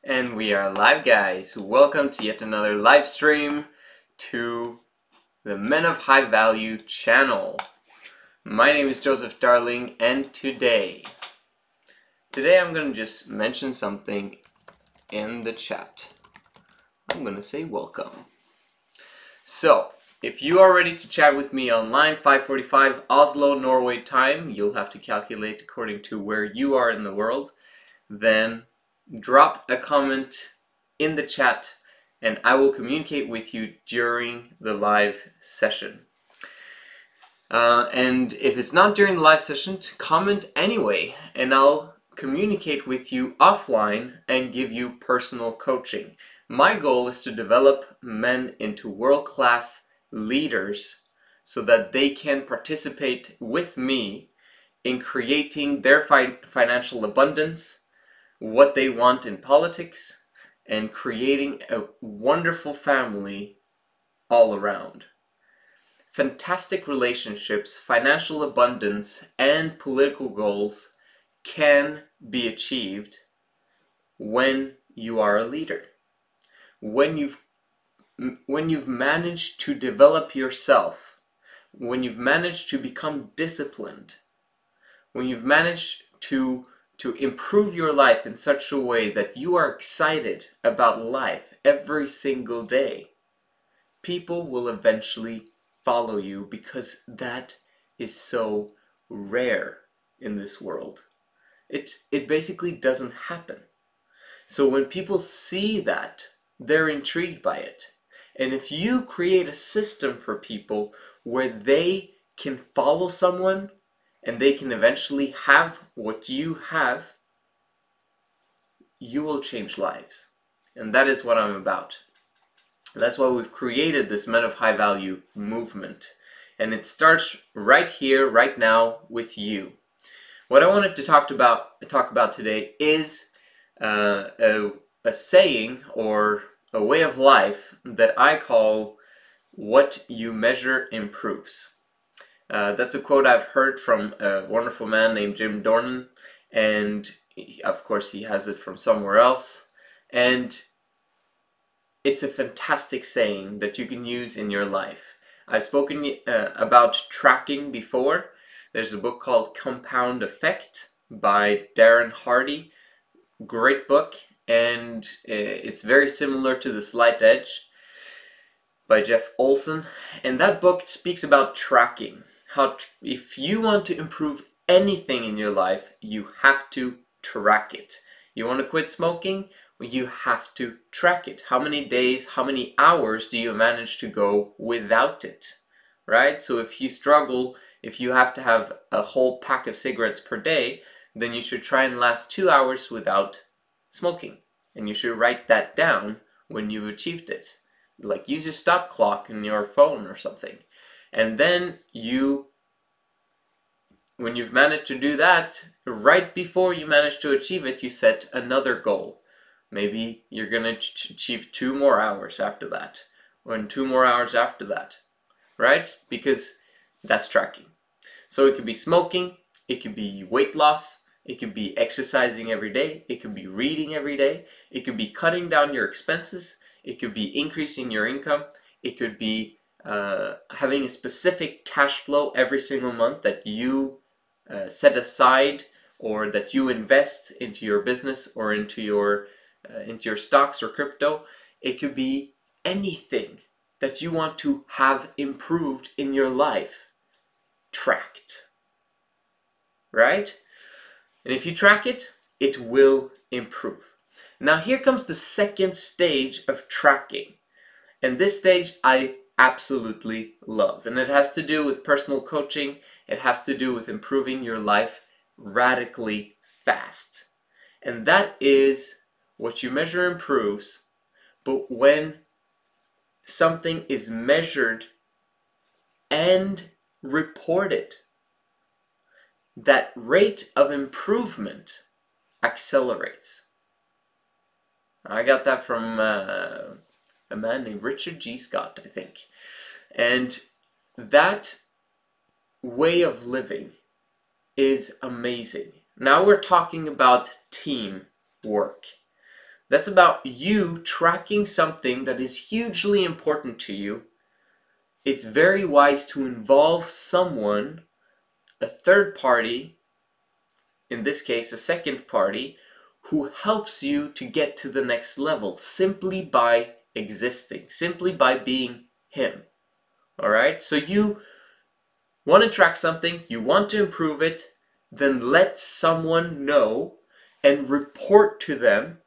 And we are live, guys. Welcome to yet another live stream to the Men of High Value channel. My name is Joseph Darling, and today I'm going to just mention something in the chat. I'm going to say welcome. So, if you are ready to chat with me online, 5:45 Oslo, Norway time, you'll have to calculate according to where you are in the world, then drop a comment in the chat and I will communicate with you during the live session. And if it's not during the live session, comment anyway and I'll communicate with you offline and give you personal coaching. My goal is to develop men into world-class leaders so that they can participate with me in creating their financial abundance, what they want in politics, and creating a wonderful family all around. Fantastic relationships, financial abundance, and political goals can be achieved when you are a leader. When you've managed to develop yourself, when you've managed to become disciplined, when you've managed to improve your life in such a way that you are excited about life every single day, people will eventually follow you because that is so rare in this world. It basically doesn't happen. So when people see that, they're intrigued by it. And if you create a system for people where they can follow someone and they can eventually have what you have, you will change lives. And that is what I'm about. That's why we've created this Men of High Value movement. And it starts right here, right now, with you. What I wanted to talk about today is a saying or a way of life that I call "what you measure improves." That's a quote I've heard from a wonderful man named Jim Dornan, and of course he has it from somewhere else, and it's a fantastic saying that you can use in your life. I've spoken about tracking before. There's a book called Compound Effect by Darren Hardy. Great book, and it's very similar to The Slight Edge by Jeff Olson, and that book speaks about tracking. How if you want to improve anything in your life, you have to track it. You want to quit smoking? Well, you have to track it. How many days, how many hours do you manage to go without it? Right? So if you struggle, if you have to have a whole pack of cigarettes per day, then you should try and last 2 hours without smoking. And you should write that down when you've achieved it. Like use your stop clock in your phone or something. And then when you've managed to do that, right before you manage to achieve it, you set another goal. Maybe you're going to achieve 2 more hours after that, or 2 more hours after that, right? Because that's tracking. So it could be smoking, it could be weight loss, it could be exercising every day, it could be reading every day, it could be cutting down your expenses, it could be increasing your income, it could be having a specific cash flow every single month that you set aside or that you invest into your business or into your stocks or crypto. It could be anything that you want to have improved in your life tracked, right? And if you track it, it will improve. Now here comes the second stage of tracking, and this stage I absolutely love, and it has to do with personal coaching. It has to do with improving your life radically fast, and that is what you measure improves. But when something is measured and reported, that rate of improvement accelerates. I got that from a man named Richard G. Scott, I think. And that way of living is amazing. Now we're talking about teamwork. That's about you tracking something that is hugely important to you. It's very wise to involve someone, a third party, in this case a second party, who helps you to get to the next level simply by existing, simply by being him. Alright? So you want to track something, you want to improve it, then let someone know and report to them.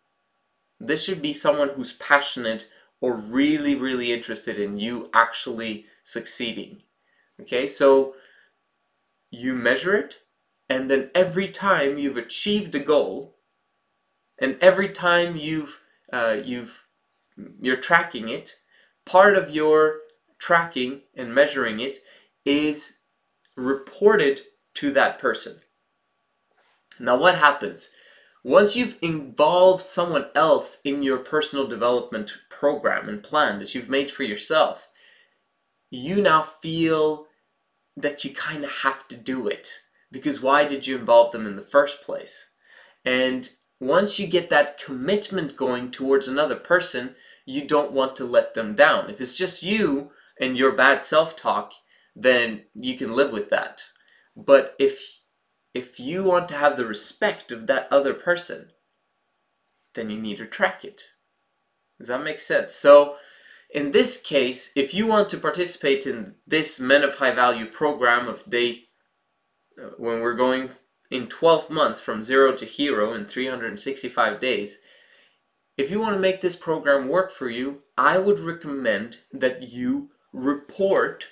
This should be someone who's passionate or really, really interested in you actually succeeding. Okay, so you measure it, and then every time you've achieved a goal, and every time you're tracking it, part of your tracking and measuring it is reported to that person. Now what happens? Once you've involved someone else in your personal development program and plan that you've made for yourself, you now feel that you kind of have to do it. Because why did you involve them in the first place? And once you get that commitment going towards another person, you don't want to let them down. If it's just you and your bad self-talk, then you can live with that. But if you want to have the respect of that other person, then you need to track it. Does that make sense? So in this case, if you want to participate in this Men of High Value program when we're going in 12 months from 0 to hero in 365 days, if you want to make this program work for you, I would recommend that you report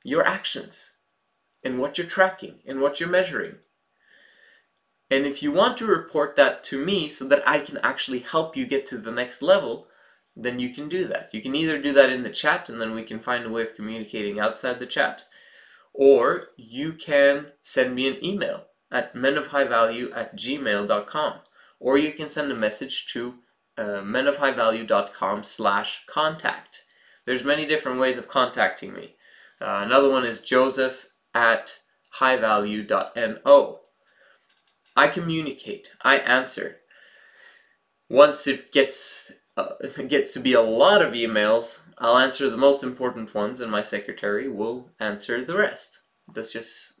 your actions and what you're tracking and what you're measuring. And if you want to report that to me so that I can actually help you get to the next level, then you can do that. You can either do that in the chat and then we can find a way of communicating outside the chat, or you can send me an email at menofhighvalue@gmail.com, or you can send a message to menofhighvalue.com/contact. There's many different ways of contacting me. Another one is Joseph@highvalue.no. I communicate. I answer. Once it gets to be a lot of emails, I'll answer the most important ones and my secretary will answer the rest. That's just,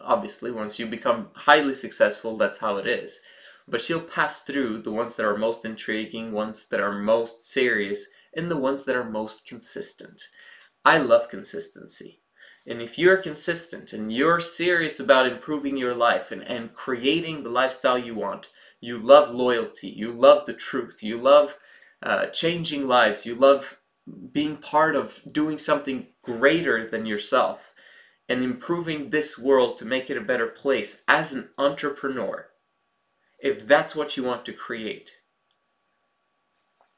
obviously once you become highly successful, that's how it is. But she'll pass through the ones that are most intriguing, ones that are most serious, and the ones that are most consistent. I love consistency. And if you're consistent and you're serious about improving your life and creating the lifestyle you want, you love loyalty, you love the truth, you love changing lives, you love being part of doing something greater than yourself and improving this world to make it a better place as an entrepreneur, if that's what you want to create,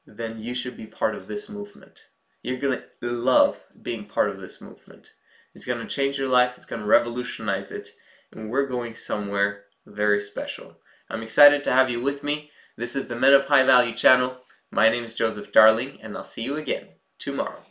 then you should be part of this movement. You're going to love being part of this movement. It's going to change your life, it's going to revolutionize it, and we're going somewhere very special. I'm excited to have you with me. This is the Men of High Value channel. My name is Joseph Darling, and I'll see you again tomorrow.